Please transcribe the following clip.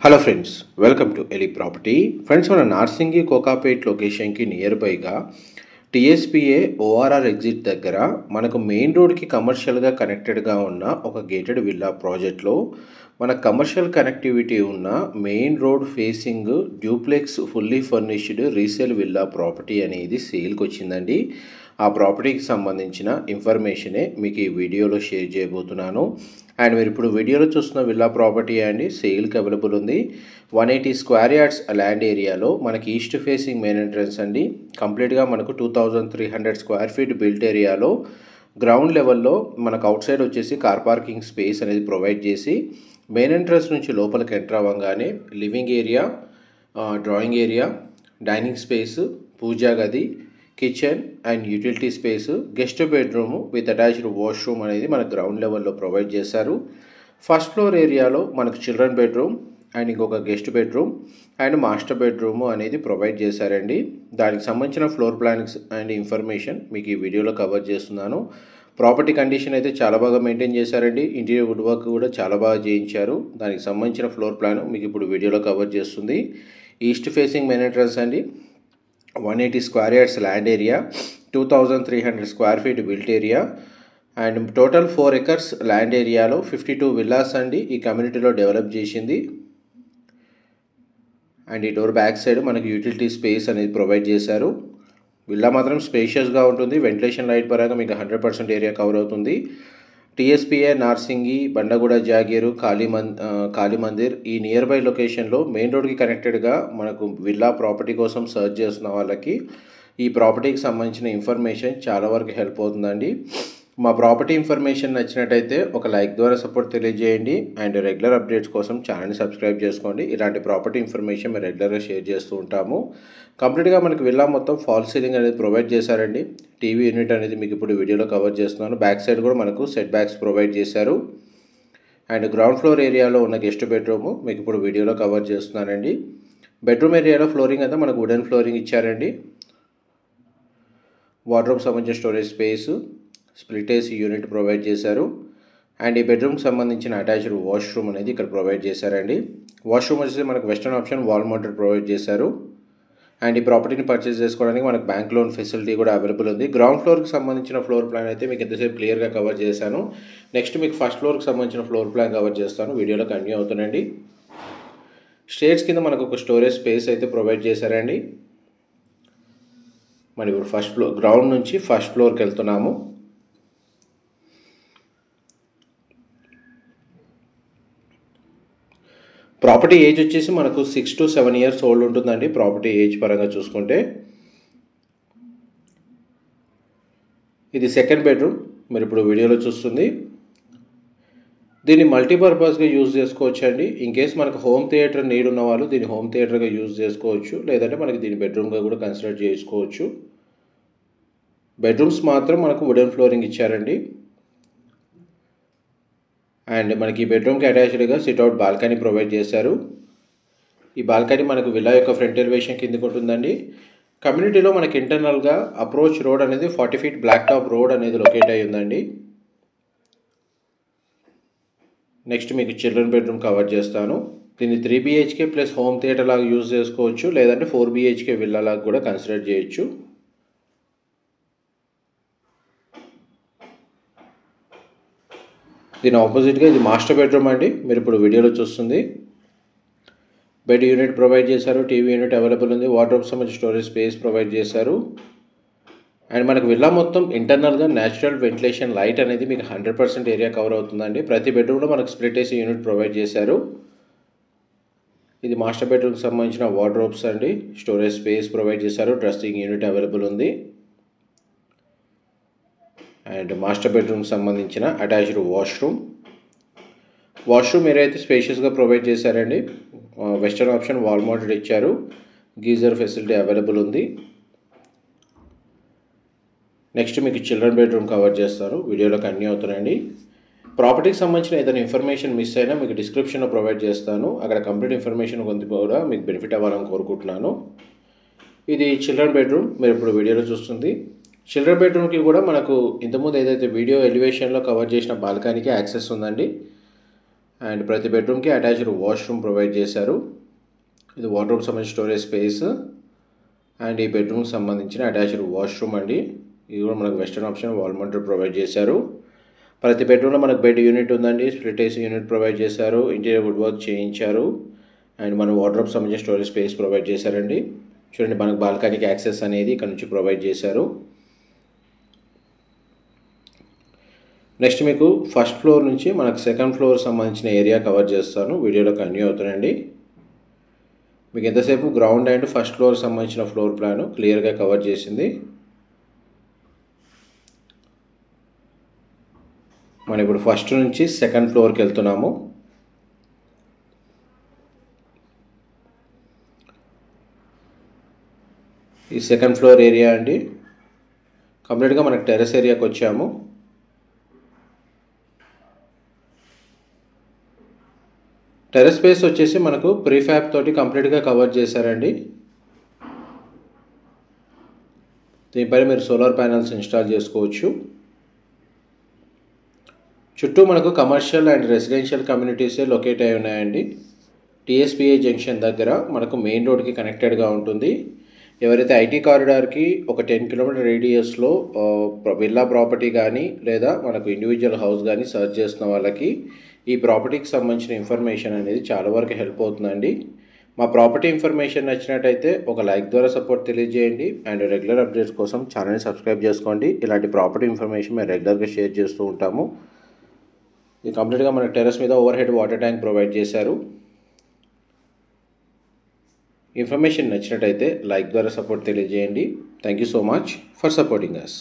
Hello friends, welcome to ఎలి property. Friends, మన నార్సింగి కోకాపేట్ లొకేషన్కి నియర్ బైగా టీఎస్పీఏ ఓఆర్ఆర్ ఎగ్జిట్ దగ్గర మనకు మెయిన్ రోడ్కి కమర్షియల్గా కనెక్టెడ్గా ఉన్న ఒక గేటెడ్ విల్లా ప్రాజెక్ట్లో మన కమర్షియల్ కనెక్టివిటీ ఉన్న main road facing duplex fully furnished resale villa property అనేది సేల్కి వచ్చిందండి. ఆ ప్రాపర్టీకి సంబంధించిన ఇన్ఫర్మేషనే మీకు ఈ వీడియోలో షేర్ చేయబోతున్నాను. అండ్ మీరు ఇప్పుడు వీడియోలో చూస్తున్న విల్లా ప్రాపర్టీ అండి సేల్కి అవైలబుల్ ఉంది. 180 స్క్వేర్ యార్డ్స్ ల్యాండ్ ఏరియాలో మనకి ఈస్ట్ ఫేసింగ్ మెయిన్ ఎంట్రన్స్ అండి. కంప్లీట్గా మనకు 2300 స్క్వేర్ ఫీట్ బిల్ట్ ఏరియాలో గ్రౌండ్ లెవెల్లో మనకు అవుట్ సైడ్ వచ్చేసి కార్ పార్కింగ్ స్పేస్ అనేది ప్రొవైడ్ చేసి మెయిన్ ఎంట్రన్స్ నుంచి లోపలికి ఎంటర్ అవ్వగానే living area, drawing area, dining space, puja గది, kitchen and utility space, guest bedroom with attached washroom అనేది మనకు గ్రౌండ్ లెవెల్లో ప్రొవైడ్ చేశారు. ఫస్ట్ ఫ్లోర్ ఏరియాలో మనకు చిల్డ్రన్ బెడ్రూమ్ అండ్ ఇంకొక guest bedroom and master bedroom అనేది ప్రొవైడ్ చేశారండి. దానికి సంబంధించిన ఫ్లోర్ ప్లాన్స్ అండ్ ఇన్ఫర్మేషన్ మీకు ఈ వీడియోలో కవర్ చేస్తున్నాను. ప్రాపర్టీ కండిషన్ అయితే చాలా బాగా మెయింటైన్ చేశారండి. ఇంటీరియర్ వుడ్ వర్క్ కూడా చాలా బాగా చేయించారు. దానికి సంబంధించిన ఫ్లోర్ ప్లాన్ మీకు ఇప్పుడు వీడియోలో కవర్ చేస్తుంది. ఈస్ట్ ఫేసింగ్ మెయిన్ ఎంట్రన్స్ అండి, 180 square yards land area, 2300 square feet built area and total 4 acres land ఏరియాలో 52 విల్లాస్ అండి ఈ కమ్యూనిటీలో డెవలప్ చేసింది. అండ్ ఈ డోర్ బ్యాక్ సైడ్ మనకి యూటిలిటీ స్పేస్ అనేది ప్రొవైడ్ చేశారు. విల్లా మాత్రం స్పేషియస్గా ఉంటుంది. వెంటిలేషన్ లైట్ పరంగా మీకు 100% ఏరియా కవర్ అవుతుంది. టీఎస్పీఏ, నార్సింగి, బండగూడ, జాగీరు, కాళీ మందిర్ ఈ నియర్ బై లొకేషన్లో మెయిన్ రోడ్కి కనెక్టెడ్గా మనకు విల్లా ప్రాపర్టీ కోసం సర్చ్ చేస్తున్న వాళ్ళకి ఈ ప్రాపర్టీకి సంబంధించిన ఇన్ఫర్మేషన్ చాలా వరకు హెల్ప్ అవుతుందండి. మా ప్రాపర్టీ ఇన్ఫర్మేషన్ నచ్చినట్టయితే ఒక లైక్ ద్వారా సపోర్ట్ తెలియజేయండి. అండ్ రెగ్యులర్ అప్డేట్స్ కోసం ఛానల్ని సబ్స్క్రైబ్ చేసుకోండి. ఇలాంటి ప్రాపర్టీ ఇన్ఫర్మేషన్ మేము రెగ్యులర్గా షేర్ చేస్తూ ఉంటాము. కంప్లీట్గా మనకి విల్లా మొత్తం ఫాల్ సీలింగ్ అనేది ప్రొవైడ్ చేశారండి. టీవీ యూనిట్ అనేది మీకు ఇప్పుడు వీడియోలో కవర్ చేస్తున్నాను. బ్యాక్ సైడ్ కూడా మనకు సెట్ బ్యాక్స్ ప్రొవైడ్ చేశారు. అండ్ గ్రౌండ్ ఫ్లోర్ ఏరియాలో ఉన్న గెస్ట్ బెడ్రూమ్ మీకు ఇప్పుడు వీడియోలో కవర్ చేస్తున్నానండి. బెడ్రూమ్ ఏరియాలో ఫ్లోరింగ్ అంతా మనకు వుడెన్ ఫ్లోరింగ్ ఇచ్చారండి. వార్డ్రోబ్ సంబంధించిన storage space, split AC unit provide చేశారు. అండ్ ఈ బెడ్రూమ్కి సంబంధించిన అటాచ్డ్ వాష్రూమ్ అనేది ఇక్కడ ప్రొవైడ్ చేశారండి. వాష్రూమ్ వచ్చేసి మనకు western option wall mounted provide చేశారు. అండ్ ఈ ప్రాపర్టీని పర్చేస్ చేసుకోవడానికి మనకు బ్యాంక్ లోన్ ఫెసిలిటీ కూడా అవైలబుల్ ఉంది. గ్రౌండ్ ఫ్లోర్కి సంబంధించిన ఫ్లోర్ ప్లాన్ అయితే మీకు ఎంతసేపు క్లియర్గా కవర్ చేశాను. నెక్స్ట్ మీకు ఫస్ట్ ఫ్లోర్కి సంబంధించిన ఫ్లోర్ ప్లాన్ కవర్ చేస్తాను. వీడియోలో కంటిన్యూ అవుతుందండి. స్టేర్స్ కింద మనకు ఒక స్టోరేజ్ స్పేస్ అయితే ప్రొవైడ్ చేశారండి. మరి ఇప్పుడు ఫస్ట్ ఫ్లోర్ గ్రౌండ్ నుంచి ఫస్ట్ ఫ్లోర్కి వెళ్తున్నాము. ప్రాపర్టీ ఏజ్ వచ్చేసి మనకు 6 to 7 years ఓల్డ్ ఉంటుందండి. ప్రాపర్టీ ఏజ్ పరంగా చూసుకుంటే ఇది సెకండ్ బెడ్రూమ్ మీరు ఇప్పుడు వీడియోలో చూస్తుంది. దీన్ని మల్టీపర్పస్గా యూజ్ చేసుకోవచ్చు అండి. ఇన్ కేస్ మనకు హోమ్ థియేటర్ నీడ్ ఉన్న వాళ్ళు దీన్ని హోమ్ థియేటర్గా యూజ్ చేసుకోవచ్చు, లేదంటే మనకి దీన్ని బెడ్రూమ్గా కూడా కన్సిడర్ చేసుకోవచ్చు. బెడ్రూమ్స్ మాత్రం మనకు వుడెన్ ఫ్లోరింగ్ ఇచ్చారండి. అండ్ మనకి ఈ బెడ్రూమ్కి అటాచ్డ్గా సిట్అవుట్ బాల్కనీ ప్రొవైడ్ చేశారు. ఈ బాల్కనీ మనకు విల్లా యొక్క ఫ్రంట్ ఎలివేషన్ కిందకి ఉంటుందండి. కమ్యూనిటీలో మనకి ఇంటర్నల్గా అప్రోచ్ రోడ్ అనేది 40 feet బ్లాక్ టాప్ రోడ్ అనేది లొకేట్ అయి ఉందండి. నెక్స్ట్ మీకు చిల్డ్రన్ బెడ్రూమ్ కవర్ చేస్తాను. దీన్ని 3 BHK ప్లస్ హోమ్ థియేటర్ లాగా యూజ్ చేసుకోవచ్చు, లేదంటే 4 BHK విల్లా లాగా కూడా కన్సిడర్ చేయొచ్చు. దీని ఆపోజిట్గా ఇది మాస్టర్ బెడ్రూమ్ అండి. మీరు ఇప్పుడు వీడియోలో చూస్తుంది. బెడ్ యూనిట్ ప్రొవైడ్ చేశారు, టీవీ యూనిట్ అవైలబుల్ ఉంది, వార్డ్రోబ్ సంబంధించి స్టోరేజ్ స్పేస్ ప్రొవైడ్ చేశారు. అండ్ మనకు విల్లా మొత్తం ఇంటర్నల్గా న్యాచురల్ వెంటిలేషన్ లైట్ అనేది మీకు 100% ఏరియా కవర్ అవుతుందండి. ప్రతి బెడ్రూమ్లో మనకు స్ప్లిట్ ఏసీ యూనిట్ ప్రొవైడ్ చేశారు. ఇది మాస్టర్ బెడ్రూమ్కి సంబంధించిన వార్డ్రోబ్స్ అండి. స్టోరేజ్ స్పేస్ ప్రొవైడ్ చేశారు, డ్రెస్సింగ్ యూనిట్ అవైలబుల్ ఉంది. అండ్ మాస్టర్ బెడ్రూమ్కి సంబంధించిన అటాచ్డ్ వాష్రూమ్ ఏరియా అయితే స్పేషియస్గా ప్రొవైడ్ చేశారండి. వెస్టర్న్ ఆప్షన్ వాల్ మౌంటెడ్ ఇచ్చారు. గీజర్ ఫెసిలిటీ అవైలబుల్ ఉంది. నెక్స్ట్ మీకు చిల్డ్రన్ బెడ్రూమ్ కవర్ చేస్తారు. వీడియోలో కంటిన్యూ అవుతున్నాయండి. ప్రాపర్టీకి సంబంధించిన ఏదైనా ఇన్ఫర్మేషన్ మిస్ అయినా మీకు డిస్క్రిప్షన్లో ప్రొవైడ్ చేస్తాను. అక్కడ కంప్లీట్ ఇన్ఫర్మేషన్ కొంత కూడా మీకు బెనిఫిట్ అవ్వాలని కోరుకుంటున్నాను. ఇది చిల్డ్రన్ బెడ్రూమ్ మీరు ఇప్పుడు వీడియోలో చూస్తుంది. చిల్డ్రన్ బెడ్రూమ్కి కూడా మనకు ఇంతకుముందు ఏదైతే వీడియో ఎలివేషన్లో కవర్ చేసిన బాల్కనీకి యాక్సెస్ ఉందండి. అండ్ ప్రతి బెడ్రూమ్కి అటాచ్డ్ వాష్రూమ్ ప్రొవైడ్ చేశారు. ఇది వార్డ్రోబ్ సంబంధించిన స్టోరేజ్ స్పేస్ అండ్ ఈ బెడ్రూమ్కి సంబంధించిన అటాచ్డ్ వాష్రూమ్ అండి. ఇది కూడా మనకు western option wall mounted provide చేశారు. ప్రతి బెడ్రూమ్లో మనకు బెడ్ యూనిట్ ఉందండి. స్ప్లిట్ ఏసీ యూనిట్ ప్రొవైడ్ చేశారు. ఇంటీరియర్ వుడ్ వర్క్ చేయించారు. అండ్ మన వార్డ్రోబ్ సంబంధించిన స్టోరేజ్ స్పేస్ ప్రొవైడ్ చేశారండి. చూడండి, మనకు బాల్కనీకి యాక్సెస్ అనేది ఇక్కడ నుంచి ప్రొవైడ్ చేశారు. నెక్స్ట్ మీకు ఫస్ట్ ఫ్లోర్ నుంచి మనకు సెకండ్ ఫ్లోర్ సంబంధించిన ఏరియా కవర్ చేస్తాను. వీడియోలో కంటిన్యూ అవుతానండి. మీకు ఎంతసేపు గ్రౌండ్ అండ్ ఫస్ట్ ఫ్లోర్ సంబంధించిన ఫ్లోర్ ప్లాన్ క్లియర్గా కవర్ చేసింది. మనం ఇప్పుడు ఫస్ట్ నుంచి సెకండ్ ఫ్లోర్కి వెళ్తున్నాము. ఈ సెకండ్ ఫ్లోర్ ఏరియా అండి. కంప్లీట్గా మనకు టెర్రస్ ఏరియాకి వచ్చాము. టెర్రస్ స్పేస్ వచ్చేసి మనకు ప్రీఫ్యాబ్ తోటి కంప్లీట్గా కవర్ చేశారండి. దీనిపైన మీరు సోలార్ ప్యానల్స్ ఇన్స్టాల్ చేసుకోవచ్చు. చుట్టూ మనకు కమర్షియల్ అండ్ రెసిడెన్షియల్ కమ్యూనిటీసే లొకేట్ అయి ఉన్నాయండి. టీఎస్పీఏ జంక్షన్ దగ్గర మనకు మెయిన్ రోడ్కి కనెక్టెడ్గా ఉంటుంది. ఎవరైతే ఐటీ కారిడార్కి ఒక 10 కిలోమీటర్ రేడియస్లో విల్లా ప్రాపర్టీ కానీ లేదా మనకు ఇండివిజువల్ హౌస్ కానీ సర్చ్ చేస్తున్న వాళ్ళకి ఈ ప్రాపర్టీకి సంబంధించిన ఇన్ఫర్మేషన్ అనేది చాలా వరకు హెల్ప్ అవుతుందండి. మా ప్రాపర్టీ ఇన్ఫర్మేషన్ నచ్చినట్టయితే ఒక లైక్ ద్వారా సపోర్ట్ తెలియజేయండి. అండ్ రెగ్యులర్ అప్డేట్స్ కోసం ఛానల్ని సబ్స్క్రైబ్ చేసుకోండి. ఇలాంటి ప్రాపర్టీ ఇన్ఫర్మేషన్ మేము రెగ్యులర్గా షేర్ చేస్తూ ఉంటాము. ఇది కంప్లీట్గా మనకు టెర్రస్ మీద over head water tank provide చేశారు. ఇన్ఫర్మేషన్ నచ్చినట్టయితే లైక్ ద్వారా సపోర్ట్ తెలియజేయండి. Thank you so much for supporting us.